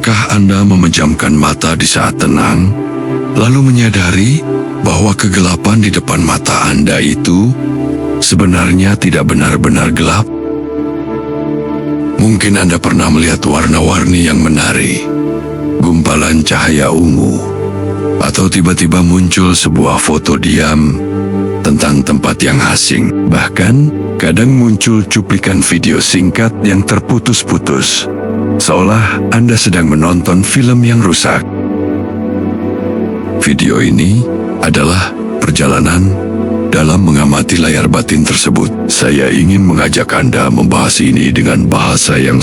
Pernahkah Anda memejamkan mata di saat tenang, lalu menyadari bahwa kegelapan di depan mata Anda itu sebenarnya tidak benar-benar gelap? Mungkin Anda pernah melihat warna-warni yang menari, gumpalan cahaya ungu, atau tiba-tiba muncul sebuah foto diam tentang tempat yang asing. Bahkan, kadang muncul cuplikan video singkat yang terputus-putus, seolah Anda sedang menonton film yang rusak. Video ini adalah perjalanan dalam mengamati layar batin tersebut. Saya ingin mengajak Anda membahas ini dengan bahasa yang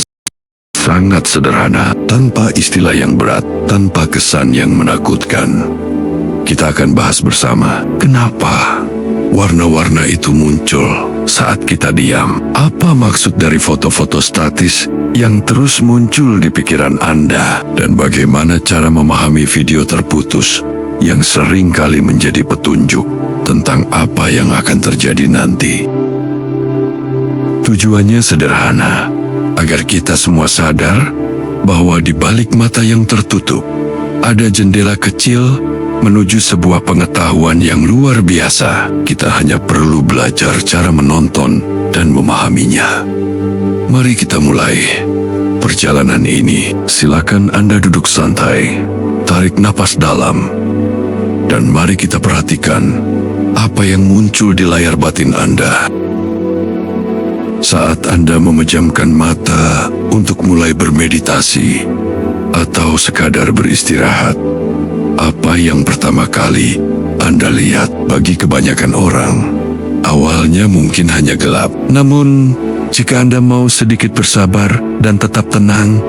sangat sederhana, tanpa istilah yang berat, tanpa kesan yang menakutkan. Kita akan bahas bersama kenapa warna-warna itu muncul saat kita diam. Apa maksud dari foto-foto statis yang terus muncul di pikiran Anda, dan bagaimana cara memahami video terputus yang sering kali menjadi petunjuk tentang apa yang akan terjadi nanti. Tujuannya sederhana, agar kita semua sadar bahwa di balik mata yang tertutup ada jendela kecil menuju sebuah pengetahuan yang luar biasa. Kita hanya perlu belajar cara menonton dan memahaminya. Mari kita mulai perjalanan ini. Silakan Anda duduk santai, tarik napas dalam, dan mari kita perhatikan apa yang muncul di layar batin Anda. Saat Anda memejamkan mata untuk mulai bermeditasi atau sekadar beristirahat, apa yang pertama kali Anda lihat? Bagi kebanyakan orang, awalnya mungkin hanya gelap. Namun, jika Anda mau sedikit bersabar dan tetap tenang,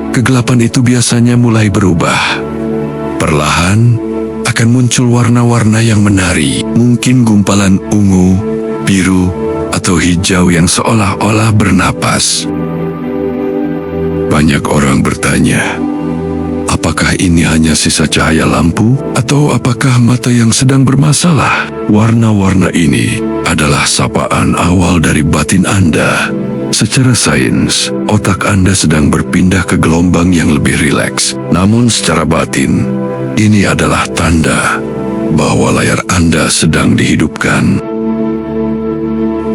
kegelapan itu biasanya mulai berubah. Perlahan, akan muncul warna-warna yang menari, mungkin gumpalan ungu, biru, atau hijau yang seolah-olah bernapas. Banyak orang bertanya, apakah ini hanya sisa cahaya lampu, atau apakah mata yang sedang bermasalah? Warna-warna ini adalah sapaan awal dari batin Anda. Secara sains, otak Anda sedang berpindah ke gelombang yang lebih rileks. Namun secara batin, ini adalah tanda bahwa layar Anda sedang dihidupkan.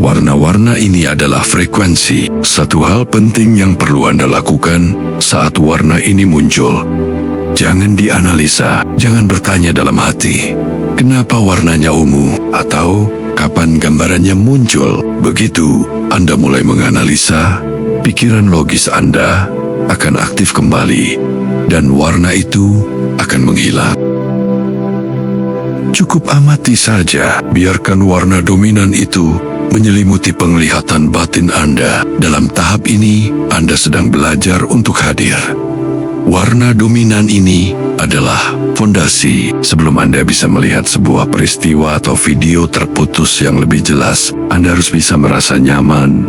Warna-warna ini adalah frekuensi. Satu hal penting yang perlu Anda lakukan saat warna ini muncul, jangan dianalisa, jangan bertanya dalam hati, kenapa warnanya ungu, atau kapan gambarannya muncul. Begitu Anda mulai menganalisa, pikiran logis Anda akan aktif kembali, dan warna itu akan menghilang. Cukup amati saja, biarkan warna dominan itu menyelimuti penglihatan batin Anda. Dalam tahap ini, Anda sedang belajar untuk hadir. Warna dominan ini adalah fondasi. Sebelum Anda bisa melihat sebuah peristiwa atau video terputus yang lebih jelas, Anda harus bisa merasa nyaman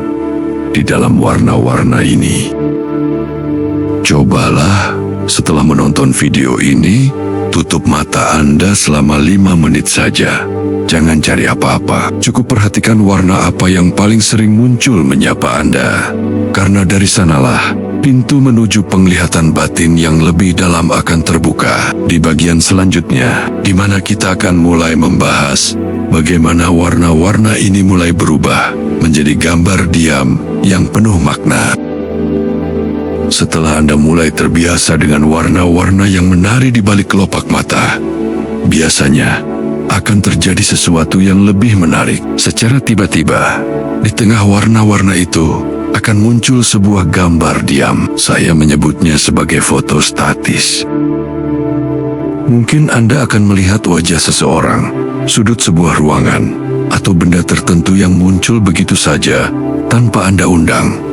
di dalam warna-warna ini. Cobalah setelah menonton video ini, tutup mata Anda selama 5 menit saja. Jangan cari apa-apa, cukup perhatikan warna apa yang paling sering muncul menyapa Anda. Karena dari sanalah pintu menuju penglihatan batin yang lebih dalam akan terbuka. Di bagian selanjutnya, di mana kita akan mulai membahas bagaimana warna-warna ini mulai berubah menjadi gambar diam yang penuh makna. Setelah Anda mulai terbiasa dengan warna-warna yang menari di balik kelopak mata, biasanya akan terjadi sesuatu yang lebih menarik. Secara tiba-tiba, di tengah warna-warna itu akan muncul sebuah gambar diam. Saya menyebutnya sebagai foto statis. Mungkin Anda akan melihat wajah seseorang, sudut sebuah ruangan, atau benda tertentu yang muncul begitu saja tanpa Anda undang.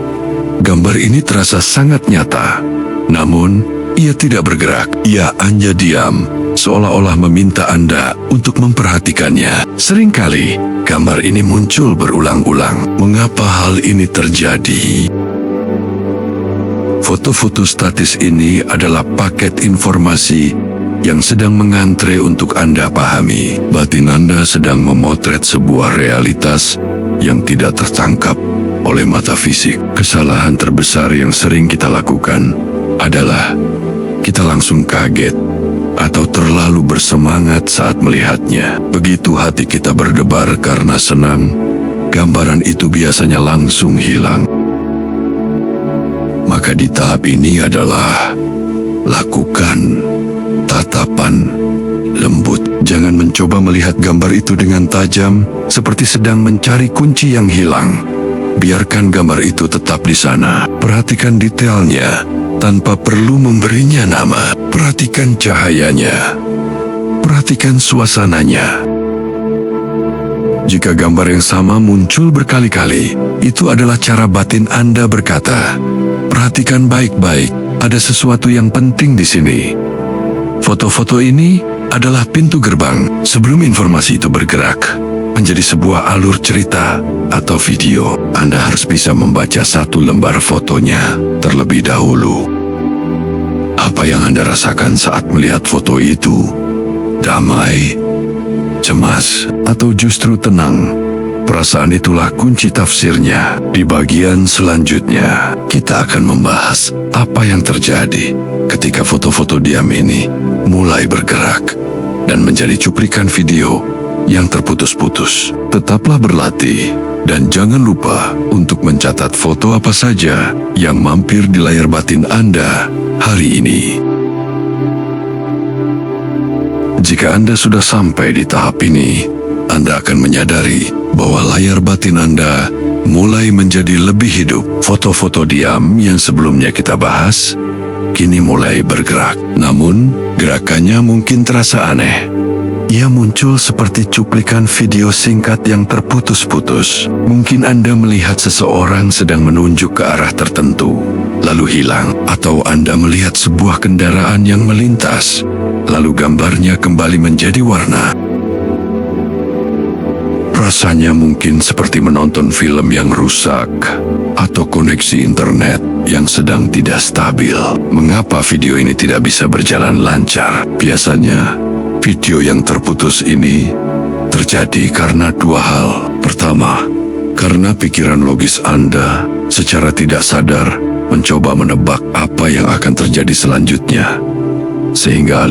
Gambar ini terasa sangat nyata, namun ia tidak bergerak. Ia hanya diam, seolah-olah meminta Anda untuk memperhatikannya. Seringkali, gambar ini muncul berulang-ulang. Mengapa hal ini terjadi? Foto-foto statis ini adalah paket informasi yang sedang mengantre untuk Anda pahami. Batin Anda sedang memotret sebuah realitas yang tidak tertangkap oleh mata fisik. Kesalahan terbesar yang sering kita lakukan adalah kita langsung kaget atau terlalu bersemangat saat melihatnya. Begitu hati kita berdebar karena senang, gambaran itu biasanya langsung hilang. Maka di tahap ini adalah lakukan tatapan lembut. Jangan mencoba melihat gambar itu dengan tajam, seperti sedang mencari kunci yang hilang. Biarkan gambar itu tetap di sana. Perhatikan detailnya tanpa perlu memberinya nama. Perhatikan cahayanya. Perhatikan suasananya. Jika gambar yang sama muncul berkali-kali, itu adalah cara batin Anda berkata, "Perhatikan baik-baik, ada sesuatu yang penting di sini." Foto-foto ini adalah pintu gerbang sebelum informasi itu bergerak menjadi sebuah alur cerita atau video. Anda harus bisa membaca satu lembar fotonya terlebih dahulu. Apa yang Anda rasakan saat melihat foto itu? Damai, cemas, atau justru tenang? Perasaan itulah kunci tafsirnya. Di bagian selanjutnya, kita akan membahas apa yang terjadi ketika foto-foto diam ini mulai bergerak dan menjadi cuplikan video yang terputus-putus. Tetaplah berlatih dan jangan lupa untuk mencatat foto apa saja yang mampir di layar batin Anda hari ini. Jika Anda sudah sampai di tahap ini, Anda akan menyadari bahwa layar batin Anda mulai menjadi lebih hidup. Foto-foto diam yang sebelumnya kita bahas kini mulai bergerak. Namun, gerakannya mungkin terasa aneh. Ia muncul seperti cuplikan video singkat yang terputus-putus. Mungkin Anda melihat seseorang sedang menunjuk ke arah tertentu, lalu hilang. Atau Anda melihat sebuah kendaraan yang melintas, lalu gambarnya kembali menjadi warna. Rasanya mungkin seperti menonton film yang rusak atau koneksi internet yang sedang tidak stabil. Mengapa video ini tidak bisa berjalan lancar? Biasanya, video yang terputus ini terjadi karena dua hal. Pertama, karena pikiran logis Anda secara tidak sadar mencoba menebak apa yang akan terjadi selanjutnya, sehingga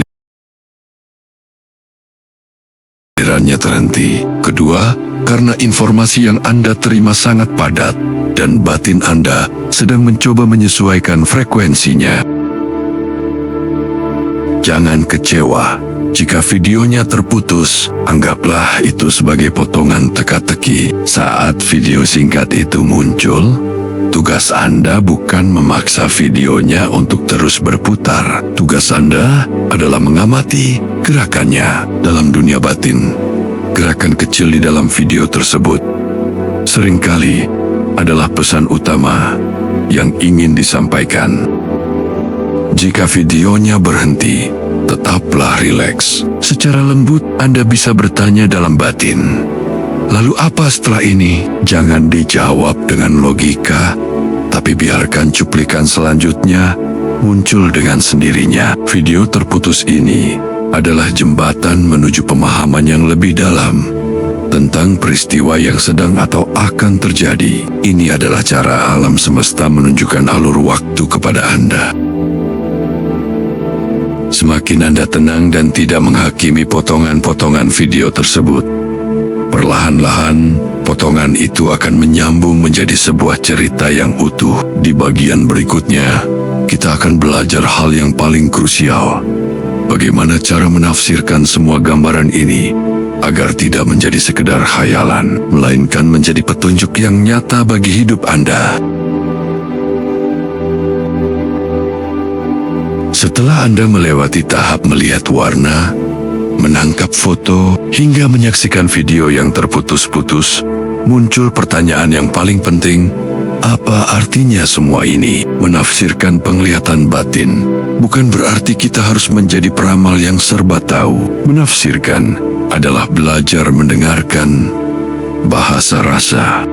alirannya terhenti. Kedua, karena informasi yang Anda terima sangat padat dan batin Anda sedang mencoba menyesuaikan frekuensinya. Jangan kecewa jika videonya terputus. Anggaplah itu sebagai potongan teka-teki. Saat video singkat itu muncul, tugas Anda bukan memaksa videonya untuk terus berputar. Tugas Anda adalah mengamati gerakannya dalam dunia batin. Gerakan kecil di dalam video tersebut seringkali adalah pesan utama yang ingin disampaikan. Jika videonya berhenti, tetaplah rileks. Secara lembut, Anda bisa bertanya dalam batin, "Lalu apa setelah ini?" Jangan dijawab dengan logika, tapi biarkan cuplikan selanjutnya muncul dengan sendirinya. Video terputus ini adalah jembatan menuju pemahaman yang lebih dalam tentang peristiwa yang sedang atau akan terjadi. Ini adalah cara alam semesta menunjukkan alur waktu kepada Anda. Semakin Anda tenang dan tidak menghakimi potongan-potongan video tersebut, perlahan-lahan potongan itu akan menyambung menjadi sebuah cerita yang utuh. Di bagian berikutnya, kita akan belajar hal yang paling krusial. Bagaimana cara menafsirkan semua gambaran ini agar tidak menjadi sekedar khayalan, melainkan menjadi petunjuk yang nyata bagi hidup Anda. Setelah Anda melewati tahap melihat warna, menangkap foto, hingga menyaksikan video yang terputus-putus, muncul pertanyaan yang paling penting: apa artinya semua ini? Menafsirkan penglihatan batin bukan berarti kita harus menjadi peramal yang serba tahu. Menafsirkan adalah belajar mendengarkan bahasa rasa.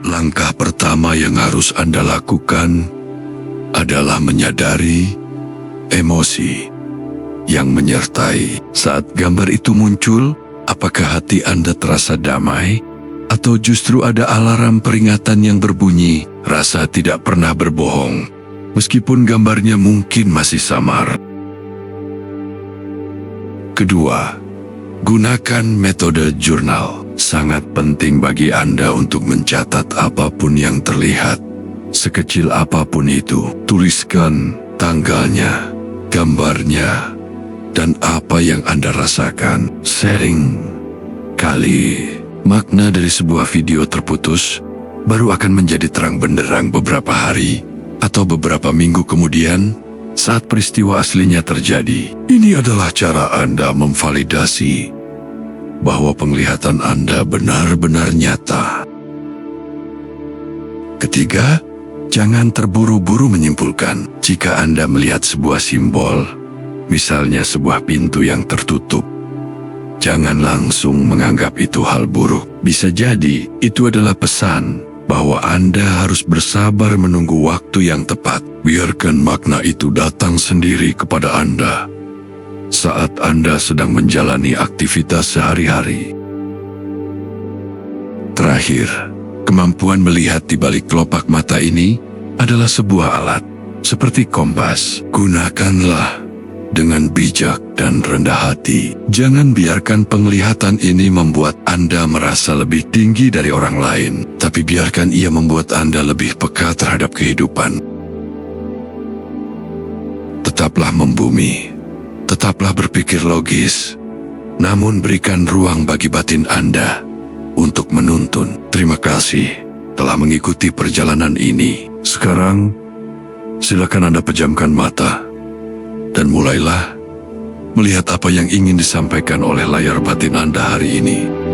Langkah pertama yang harus Anda lakukan adalah menyadari emosi yang menyertai saat gambar itu muncul. Apakah hati Anda terasa damai? Atau justru ada alarm peringatan yang berbunyi, rasa tidak pernah berbohong, meskipun gambarnya mungkin masih samar. Kedua, gunakan metode jurnal. Sangat penting bagi Anda untuk mencatat apapun yang terlihat. Sekecil apapun itu, tuliskan tanggalnya, gambarnya, dan apa yang Anda rasakan. Sering kali makna dari sebuah video terputus baru akan menjadi terang benderang beberapa hari atau beberapa minggu kemudian saat peristiwa aslinya terjadi. Ini adalah cara Anda memvalidasi bahwa penglihatan Anda benar-benar nyata. Ketiga, jangan terburu-buru menyimpulkan. Jika Anda melihat sebuah simbol, misalnya sebuah pintu yang tertutup, jangan langsung menganggap itu hal buruk. Bisa jadi itu adalah pesan bahwa Anda harus bersabar menunggu waktu yang tepat. Biarkan makna itu datang sendiri kepada Anda saat Anda sedang menjalani aktivitas sehari-hari. Terakhir, kemampuan melihat di balik kelopak mata ini adalah sebuah alat, seperti kompas. Gunakanlah dengan bijak dan rendah hati. Jangan biarkan penglihatan ini membuat Anda merasa lebih tinggi dari orang lain, tapi biarkan ia membuat Anda lebih peka terhadap kehidupan. Tetaplah membumi, tetaplah berpikir logis, namun berikan ruang bagi batin Anda untuk menuntun. Terima kasih telah mengikuti perjalanan ini. Sekarang, silakan Anda pejamkan mata dan mulailah melihat apa yang ingin disampaikan oleh layar batin Anda hari ini.